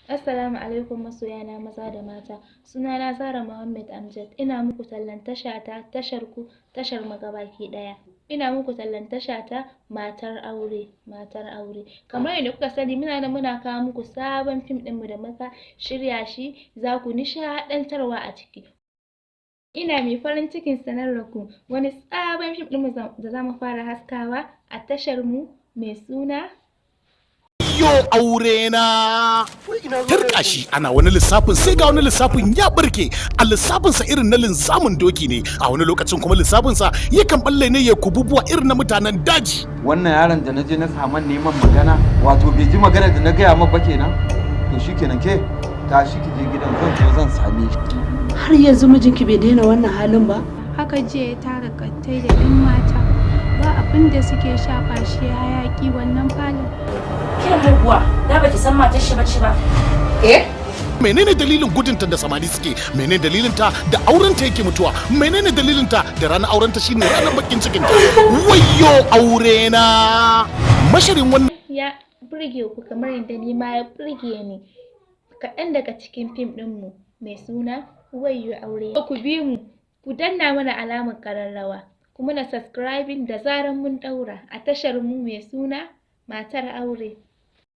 Assalamu alaikum masoyana maza da mata. Sunana Zara Muhammad Amjad. Ina muku tallan tashata, tasharku, tashar mu gabaki ɗaya. Ina muku tallan tashata matar aure, matar aure. Kamar yadda kuka sani muna kawo muku sabon fim ɗinmu da muka shirya shi, za ku nishaɗantarwa a ciki. Ina mai farin cikin sanar da ku wani sabon fim ɗinmu da za mu fara haskawa a tashar mu mai suna Yo aure na tarkashi ana wani lissafin sai ga wani lissafin ya barke a lissafinsa irin na linzamin doki ne a wani lokacin kuma lissafinsa yakan balle ne ya kububuwa irin na mutanen daji. Wannan yaron da naje na saman neman magana wato bai ji magana da na gaya ma ba kenan. To shikenan ke tashi ki je gidan zan same shi. Har yanzu mijinki bai daina wannan halin ba? Haka jiya ya tara kattai da 'yan mata ba abin da suke shafa shi hayaki wannan falon. Ke muguwa, da baki san matar shi bace ba. Menene dalilin gudunta da samari suke? Menene dalilinta da aurenta yake mutuwa? Menene dalilinta da ranar aurenta shine ranar bakin cikin ta? Wayyo aure na! Mashirin wannan ya burge ku kamar yadda ni ma ya burge ni. Kaɗan daga cikin fim ɗinmu mai suna Wayyo aure. Ku bi mu, ku danna mana alamar ƙararrawa, ku mana subscribing da zaran mun ɗaura a tashar mu mai suna matar aure.